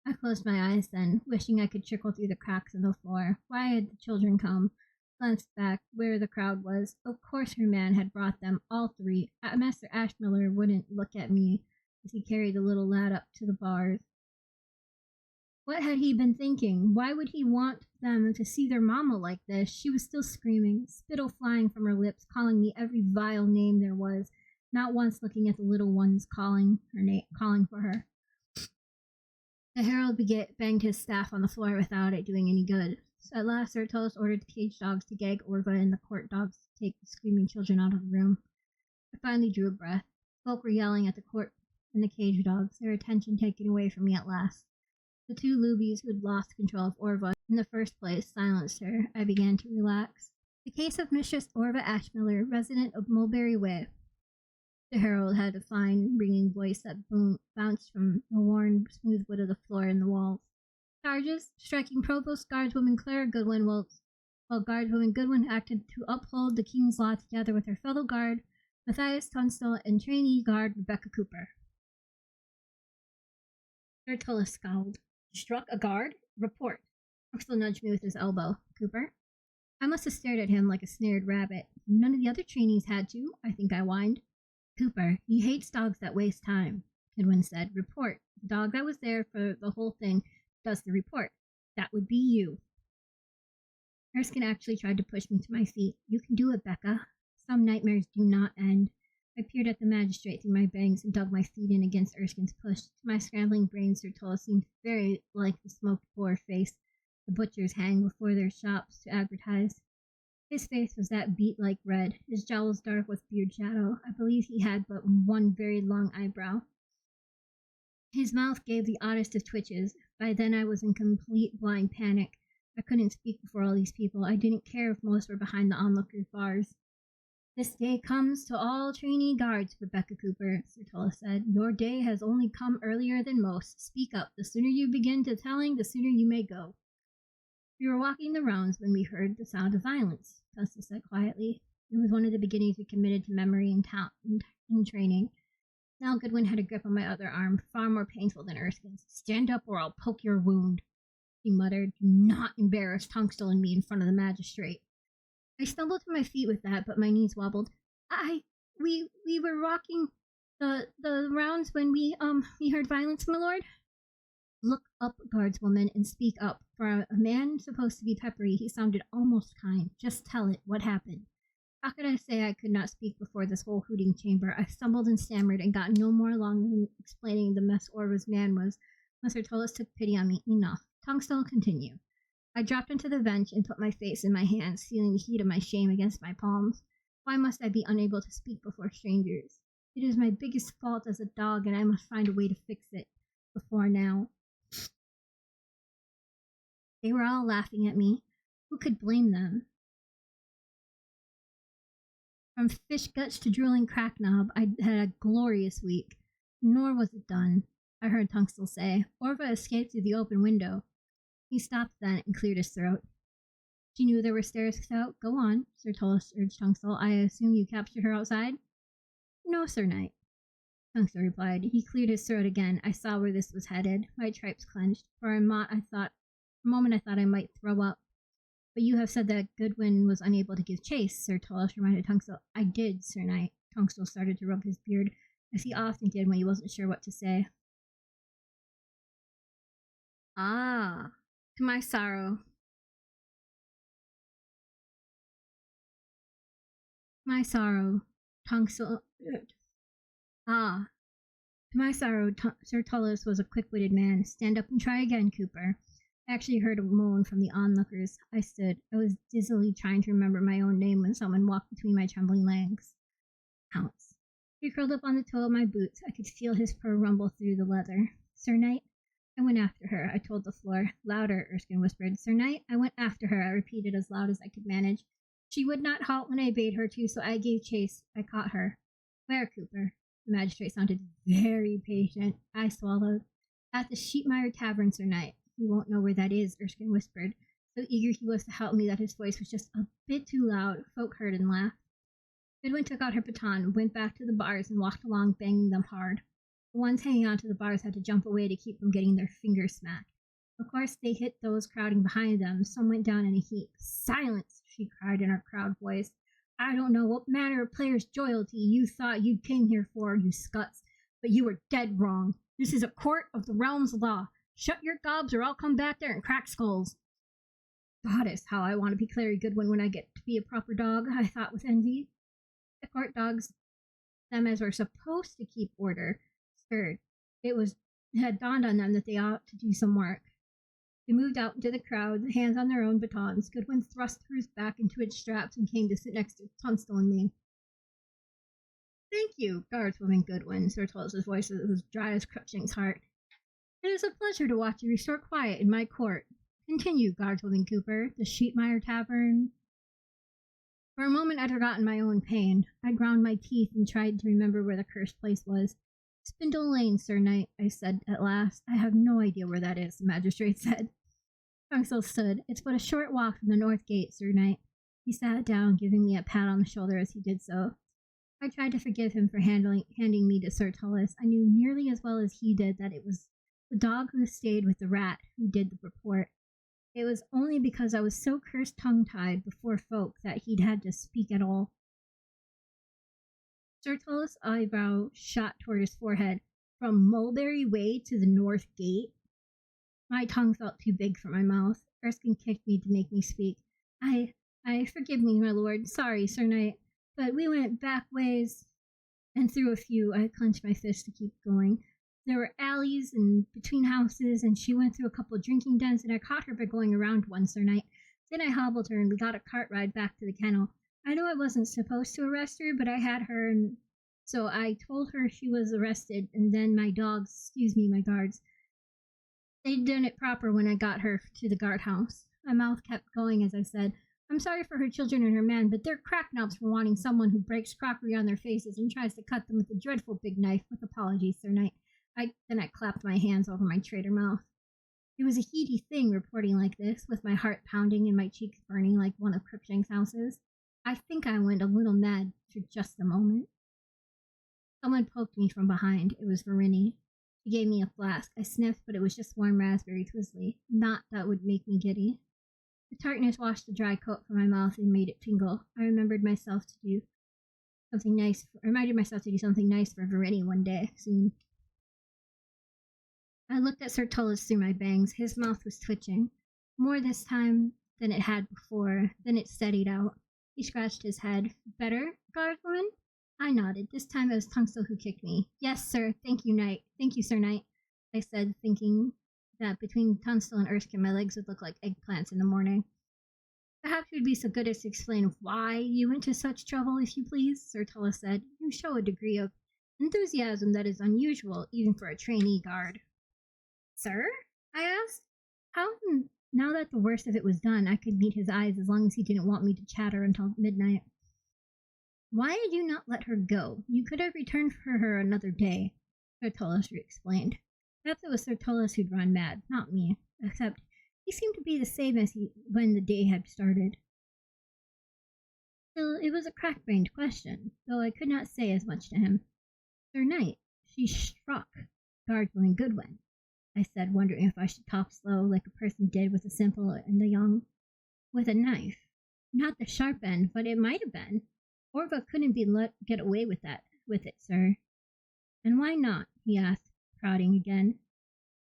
I closed my eyes then, wishing I could trickle through the cracks in the floor. Why had the children come? Glanced back where the crowd was. Of course her man had brought them, all 3. Master Ashmiller wouldn't look at me as he carried the little lad up to the bars. What had he been thinking? Why would he want them to see their mama like this? She was still screaming, spittle flying from her lips, calling me every vile name there was, not once looking at the little ones calling for her. The herald banged his staff on the floor without it doing any good. So at last, Tortall ordered the cage dogs to gag Orva and the court dogs to take the screaming children out of the room. I finally drew a breath. Folk were yelling at the court and the cage dogs, their attention taken away from me at last. The 2 loobies who had lost control of Orva in the first place silenced her. I began to relax. "The case of Mistress Orva Ashmiller, resident of Mulberry Way." The herald had a fine, ringing voice that bounced from the worn, smooth wood of the floor and the walls. "Charges: striking Provost Guardswoman Clara Goodwin while Guardswoman Goodwin acted to uphold the king's law together with her fellow guard, Matthias Tunstall, and trainee guard Beka Cooper." Tortall scowled. "Struck a guard? Report." Tunstall nudged me with his elbow. "Cooper?" I must have stared at him like a snared rabbit. "None of the other trainees had to," I think I whined. "Cooper, he hates dogs that waste time," Goodwin said. "Report. The dog that was there for the whole thing does the report. That would be you." Erskine actually tried to push me to my feet. "You can do it, Beka. Some nightmares do not end." I peered at the magistrate through my bangs and dug my feet in against Erskine's push. To my scrambling brain, Tortall seemed very like the smoked boar face the butchers hang before their shops to advertise. His face was that beet-like red, his jowls dark with beard shadow. I believe he had but one very long eyebrow. His mouth gave the oddest of twitches. By then I was in complete blind panic. I couldn't speak before all these people. I didn't care if most were behind the onlookers' bars. "This day comes to all trainee guards, Beka Cooper," Tortall said. "Your day has only come earlier than most. Speak up. The sooner you begin to telling, the sooner you may go." "We were walking the rounds when we heard the sound of violence," Tunstall said quietly. It was one of the beginnings we committed to memory and training. Now Goodwin had a grip on my other arm, far more painful than Erskine's. "Stand up or I'll poke your wound," he muttered. "Do not embarrass Tunstall and me in front of the magistrate." I stumbled to my feet with that, but my knees wobbled. We were walking the rounds when we heard violence, my lord." "Look up, guardswoman, and speak up. For a man supposed to be peppery, he sounded almost kind. Just tell it. What happened?" How could I say I could not speak before this whole hooting chamber? I stumbled and stammered and got no more along than explaining the mess Orva's man was Sir Tullus took pity on me enough. Tungstall, continue. I dropped onto the bench and put my face in my hands, feeling the heat of my shame against my palms. Why must I be unable to speak before strangers? It is my biggest fault as a dog, and I must find a way to fix it before now. They were all laughing at me. Who could blame them? From fish guts to drooling cracknob, I had a glorious week. Nor was it done, I heard Tungstall say. Orva escaped through the open window. He stopped then and cleared his throat. She knew there were stairs without. Go on, Sir Tullus urged Tungstall. I assume you captured her outside? No, Sir Knight, Tungstall replied. He cleared his throat again. I saw where this was headed. My tripes clenched. For a moment I thought I might throw up. But you have said that Goodwin was unable to give chase, Sir Tullus reminded Tungstall. I did, Sir Knight. Tungstall started to rub his beard, as he often did when he wasn't sure what to say. Ah, to my sorrow. My sorrow, Tungstall. To my sorrow, Sir Tullus was a quick-witted man. Stand up and try again, Cooper. I actually heard a moan from the onlookers. I stood. I was dizzily trying to remember my own name when someone walked between my trembling legs. Pounce. He curled up on the toe of my boots. I could feel his purr rumble through the leather. Sir Knight? I went after her, I told the floor. Louder, Erskine whispered. Sir Knight, I went after her, I repeated as loud as I could manage. She would not halt when I bade her to, so I gave chase. I caught her. Where, Cooper? The magistrate sounded very patient. I swallowed. At the Sheepmire Tavern, Sir Knight. You won't know where that is, Erskine whispered. So eager he was to help me that his voice was just a bit too loud. Folk heard and laughed. Goodwin took out her baton, went back to the bars, and walked along, banging them hard. The ones hanging onto the bars had to jump away to keep from getting their fingers smacked. Of course, they hit those crowding behind them. Some went down in a heap. Silence, she cried in her proud voice. I don't know what manner of player's loyalty you thought you came here for, you scuts, but you were dead wrong. This is a court of the realm's law. Shut your gobs or I'll come back there and crack skulls. Goddess, how I want to be Clary Goodwin when I get to be a proper dog, I thought with envy. The court dogs, them as were supposed to keep order, stirred. It had dawned on them that they ought to do some work. They moved out into the crowd, hands on their own batons. Goodwin thrust hers back into its straps and came to sit next to Tungstall and me. Thank you, guardswoman Goodwin, Sir Tullus's voice was dry as Crutching's heart. It is a pleasure to watch you restore quiet in my court. Continue, guardswoman Cooper. The Sheepmire Tavern. For a moment I'd forgotten my own pain. I ground my teeth and tried to remember where the cursed place was. Spindle Lane, Sir Knight, I said at last. I have no idea where that is, the magistrate said. Tungstall stood. It's but a short walk from the north gate, Sir Knight. He sat down, giving me a pat on the shoulder as he did so. I tried to forgive him for handing me to Sir Tullus. I knew nearly as well as he did that it was the dog who stayed with the rat who did the report. It was only because I was so cursed tongue-tied before folk that he'd had to speak at all. Sir Tullus' eyebrow shot toward his forehead. From Mulberry Way to the north gate? My tongue felt too big for my mouth. Erskine kicked me to make me speak. I forgive me, my lord. Sorry, Sir Knight. But we went back ways and through a few. I clenched my fist to keep going. There were alleys and between houses, and she went through a couple of drinking dens, and I caught her by going around one, Sir Knight. Then I hobbled her, and we got a cart ride back to the kennel. I know I wasn't supposed to arrest her, but I had her, and so I told her she was arrested, and then my dogs, my guards, they'd done it proper when I got her to the guardhouse. My mouth kept going as I said, I'm sorry for her children and her man, but they're cracknobs for wanting someone who breaks crockery on their faces and tries to cut them with a dreadful big knife. With apologies, Sir Knight. Then I clapped my hands over my traitor mouth. It was a heady thing reporting like this, with my heart pounding and my cheeks burning like one of Crookshank's houses. I think I went a little mad for just a moment. Someone poked me from behind. It was Verini. She gave me a flask. I sniffed, but it was just warm raspberry twizzly. Not that would make me giddy. The tartness washed the dry coat from my mouth and made it tingle. I reminded myself to do something nice for Verini one day, soon. I looked at Sir Tullus through my bangs. His mouth was twitching. More this time than it had before. Then it steadied out. He scratched his head. Better, guardswoman? I nodded. This time it was Tungstall who kicked me. Yes, sir. Thank you, Knight. Thank you, Sir Knight. I said, thinking that between Tunstall and Erskine my legs would look like eggplants in the morning. Perhaps you'd be so good as to explain why you went to such trouble, if you please, Tortall said. You show a degree of enthusiasm that is unusual, even for a trainee guard. Sir? I asked. How, now that the worst of it was done, I could meet his eyes as long as he didn't want me to chatter until midnight. Why did you not let her go? You could have returned for her another day, Tortall explained. Perhaps it was Tortall who'd run mad, not me, except he seemed to be the same as when the day had started. Still, it was a crack-brained question, though I could not say as much to him. Sir Knight, she struck Guardswoman Goodwin, I said, wondering if I should talk slow like a person did with the simple and the young. With a knife. Not the sharp end, but it might have been. Orva couldn't be let get away with it, sir. And why not? He asked, prodding again.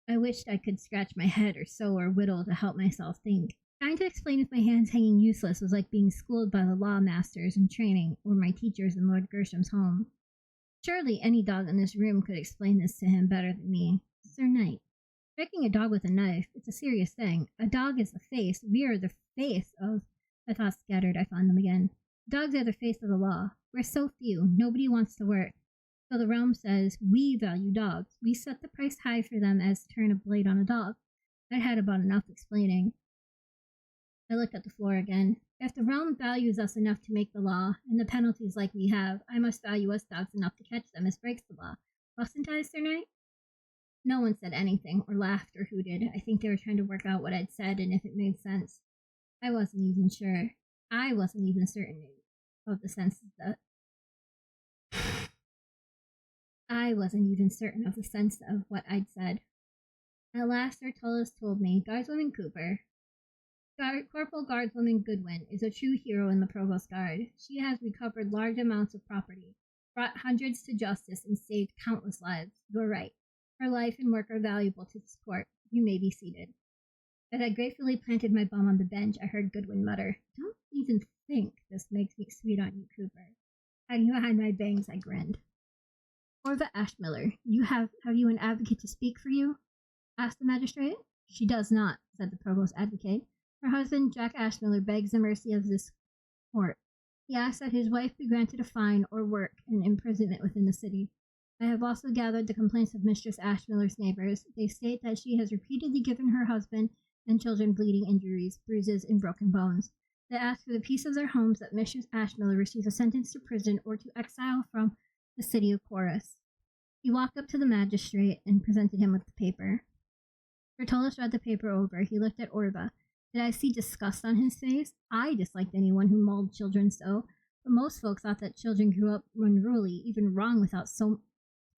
I wished I could scratch my head or sew or whittle to help myself think. Trying to explain with my hands hanging useless was like being schooled by the law masters in training or my teachers in Lord Gersham's home. Surely any dog in this room could explain this to him better than me. Sir Knight, striking a dog with a knife, it's a serious thing. A dog is the face. We are the face of... My thoughts scattered. I found them again. Dogs are the face of the law. We're so few. Nobody wants to work. So the realm says, we value dogs. We set the price high for them as to turn a blade on a dog. I had about enough explaining. I looked at the floor again. If the realm values us enough to make the law, and the penalties like we have, I must value us dogs enough to catch them as breaks the law. Mustn't I, Sir Knight? No one said anything, or laughed, or hooted. I think they were trying to work out what I'd said and if it made sense. I wasn't even sure. I wasn't even certain of the sense that... I wasn't even certain of the sense of what I'd said. At last, Tortall told me, Guardswoman Cooper, Corporal Guardswoman Goodwin, is a true hero in the Provost Guard. She has recovered large amounts of property, brought hundreds to justice, and saved countless lives. You're right. Her life and work are valuable to this court. You may be seated. As I gratefully planted my bum on the bench, I heard Goodwin mutter, Don't even think this makes me sweet on you, Cooper. Hiding behind my bangs, I grinned. Orva Ashmiller, have you an advocate to speak for you? Asked the magistrate. She does not, said the provost advocate. Her husband, Jack Ashmiller, begs the mercy of this court. He asks that his wife be granted a fine or work and imprisonment within the city. I have also gathered the complaints of Mistress Ashmiller's neighbors. They state that she has repeatedly given her husband and children bleeding injuries, bruises, and broken bones. They ask for the peace of their homes that Mistress Ashmiller receive a sentence to prison or to exile from the city of Chorus. He walked up to the magistrate and presented him with the paper. Tortall read the paper over. He looked at Orva. Did I see disgust on his face? I disliked anyone who mauled children so, but most folks thought that children grew up unruly, even wrong without so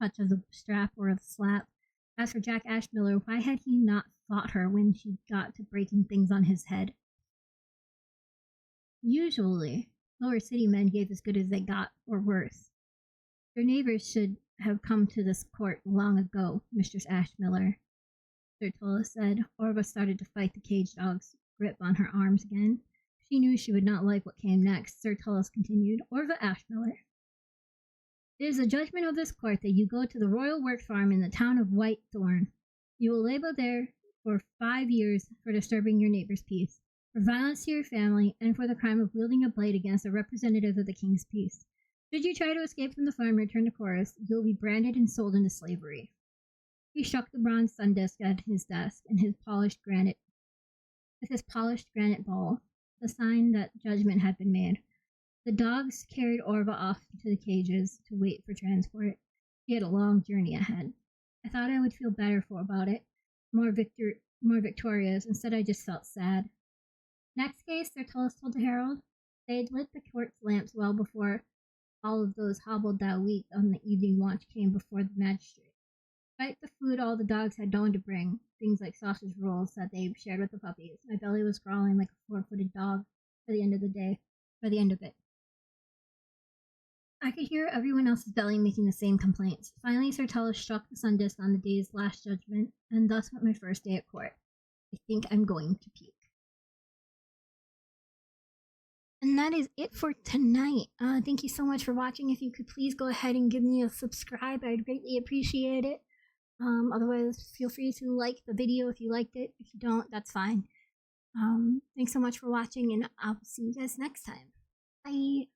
much of the strap or of the slap. As for Jack Ashmiller, why had he not fought her when she got to breaking things on his head? Usually, lower city men gave as good as they got, or worse. Their neighbors should have come to this court long ago, Mistress Ashmiller, Tortall said. Orva started to fight the cage dog's grip on her arms again. She knew she would not like what came next. Tortall continued, Orva Ashmiller. It is the judgment of this court that you go to the Royal Work Farm in the town of Whitethorn. You will labor there for 5 years for disturbing your neighbor's peace, for violence to your family, and for the crime of wielding a blade against a representative of the king's peace. Should you try to escape from the farm and return to Chorus, you will be branded and sold into slavery. He struck the bronze sun disk at his desk with his polished granite ball, the sign that judgment had been made. The dogs carried Orva off to the cages to wait for transport. She had a long journey ahead. I thought I would feel better about it, more victorious. Instead, I just felt sad. Next case, Tortall told the herald. They had lit the court's lamps well before all of those hobbled that week on the evening watch came before the magistrate. Despite the food all the dogs had known to bring, things like sausage rolls that they shared with the puppies, my belly was growling like a 4-footed dog by the end of it. I could hear everyone else's belly making the same complaints. Finally, Tortall struck the sun disk on the day's last judgment, and thus went my first day at court. I think I'm going to puke. And that is it for tonight. Thank you so much for watching. If you could please go ahead and give me a subscribe, I'd greatly appreciate it. Otherwise, feel free to like the video if you liked it. If you don't, that's fine. Thanks so much for watching, and I'll see you guys next time. Bye.